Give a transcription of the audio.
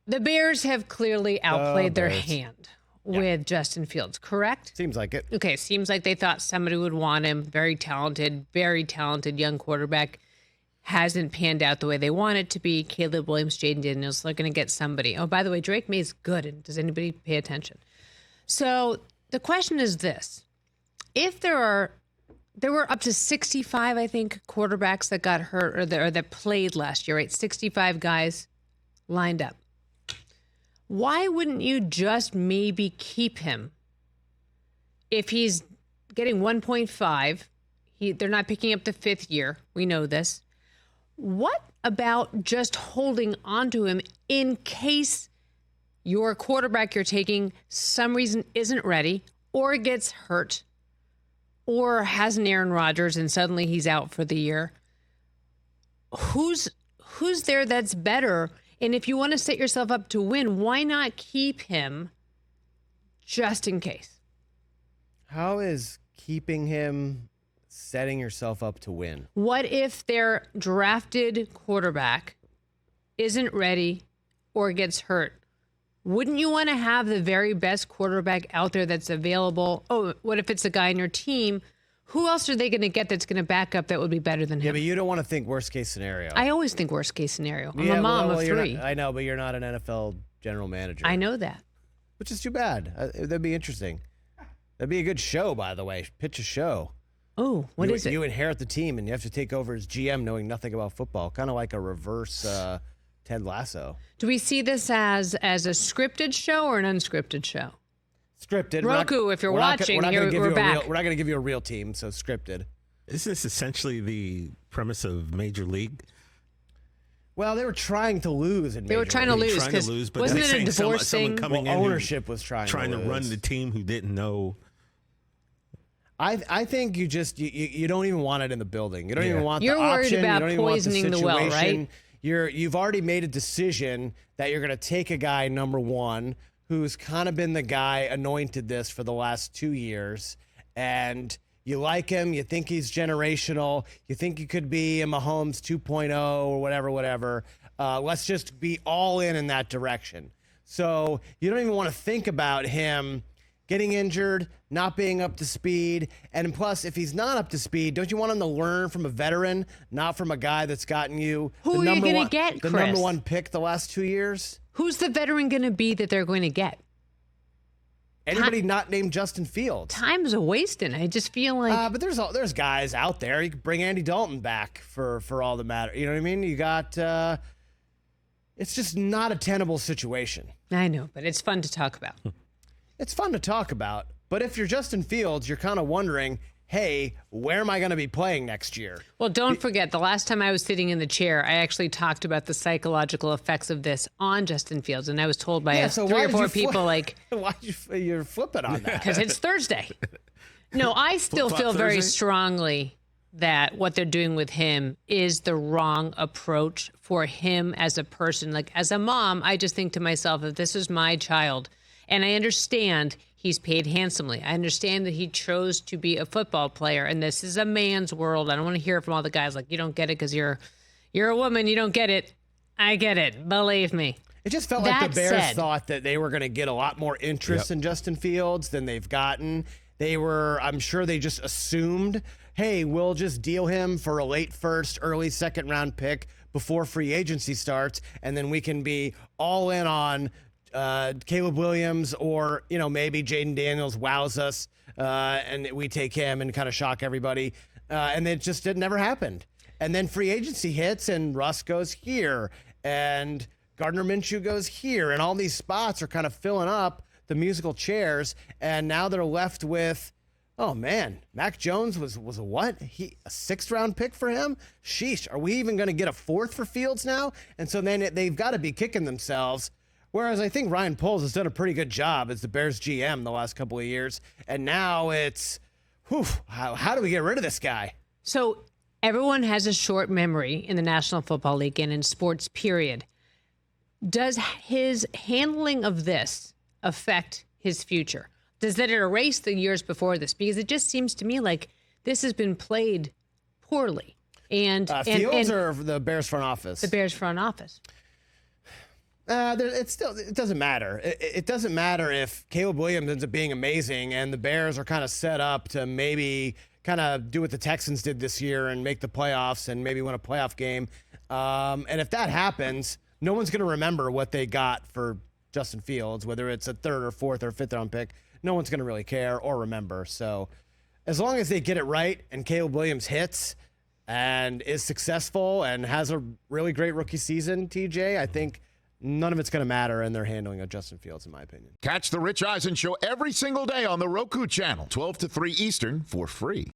The Bears have clearly outplayed their hand with Justin Fields, correct? Seems like it. Okay, seems like they thought somebody would want him. Very talented young quarterback. Hasn't panned out the way they want it to be. Caleb Williams, Jaden Daniels, they're going to get somebody. Oh, by the way, Drake May's good. And does anybody pay attention? So the question is this. If there were up to 65, I think, quarterbacks that got hurt or that played last year, right? 65 guys lined up. Why wouldn't you just maybe keep him if he's getting 1.5? They're not picking up the fifth year. We know this. What about just holding onto him in case your quarterback you're taking some reason isn't ready or gets hurt or has an Aaron Rodgers and suddenly he's out for the year? Who's there that's better? And if you want to set yourself up to win, why not keep him just in case? How is keeping him setting yourself up to win? What if their drafted quarterback isn't ready or gets hurt? Wouldn't you want to have the very best quarterback out there that's available? Oh, what if it's a guy in your team? Who else are they going to get that's going to back up that would be better than him? Yeah, but you don't want to think worst case scenario. I always think worst case scenario. I'm a mom of three. I know, but you're not an NFL general manager. I know that. Which is too bad. That'd be interesting. That'd be a good show, by the way. Pitch a show. Oh, what is it? You inherit the team, and you have to take over as GM knowing nothing about football. Kind of like a reverse Ted Lasso. Do we see this as a scripted show or an unscripted show? Scripted. Roku, if you're watching, we're back. We're not going to give you a real team, so scripted. Isn't this essentially the premise of Major League? Well, they were trying to lose. They were trying to lose because wasn't it a divorce thing? Coming in ownership was trying to run the team who didn't know. I think you don't even want it in the building. You don't even want the option. You're worried about poisoning the well, right? You've already made a decision that you're going to take a guy, number one, who's kind of been the guy anointed this for the last 2 years, and you like him, you think he's generational, you think he could be a Mahomes 2.0 or whatever. Let's just be all in that direction. So you don't even want to think about him getting injured, not being up to speed. And plus, if he's not up to speed, don't you want him to learn from a veteran, not from a guy that's gotten you Who are you going to get, the Chris? number one pick the last 2 years? Who's the veteran going to be that they're going to get? Anybody not named Justin Fields. Time's a wasting. I just feel like... but there's guys out there. You could bring Andy Dalton back for all the matter. You know what I mean? You got... it's just not a tenable situation. I know, but it's fun to talk about. It's fun to talk about. But if you're Justin Fields, you're kind of wondering, hey, where am I going to be playing next year? Well, don't forget, the last time I was sitting in the chair, I actually talked about the psychological effects of this on Justin Fields, and I was told by 3 or 4 people, like... Why you're flipping on that? Because it's Thursday. No, I still feel very strongly that what they're doing with him is the wrong approach for him as a person. Like, as a mom, I just think to myself, if this is my child, and I understand he's paid handsomely. I understand that he chose to be a football player, and this is a man's world. I don't want to hear from all the guys like, you don't get it because you're a woman. You don't get it. I get it. Believe me. It just felt like the Bears thought that they were going to get a lot more interest in Justin Fields than they've gotten. I'm sure they just assumed, hey, we'll just deal him for a late first, early second round pick before free agency starts, and then we can be all in on Caleb Williams, or maybe Jaden Daniels wows us and we take him and kind of shock everybody, and it never happened. And then free agency hits and Russ goes here and Gardner Minshew goes here, and all these spots are kind of filling up the musical chairs, and now they're left with, oh man, Mac Jones was a what? A 6th round pick for him? Sheesh, are we even going to get a 4th for Fields now? And so then they've got to be kicking themselves. Whereas I think Ryan Poles has done a pretty good job as the Bears GM the last couple of years. And now it's, how do we get rid of this guy? So everyone has a short memory in the National Football League and in sports, period. Does his handling of this affect his future? Does that erase the years before this? Because it just seems to me like this has been played poorly. And Fields or the Bears front office? The Bears front office. It doesn't matter. It doesn't matter if Caleb Williams ends up being amazing and the Bears are kind of set up to maybe kind of do what the Texans did this year and make the playoffs and maybe win a playoff game. And if that happens, no one's going to remember what they got for Justin Fields, whether it's a third or fourth or fifth round pick. No one's going to really care or remember. So as long as they get it right and Caleb Williams hits and is successful and has a really great rookie season, TJ, I think none of it's going to matter in their handling of Justin Fields, in my opinion. Catch the Rich Eisen Show every single day on the Roku channel, 12 to 3 Eastern, for free.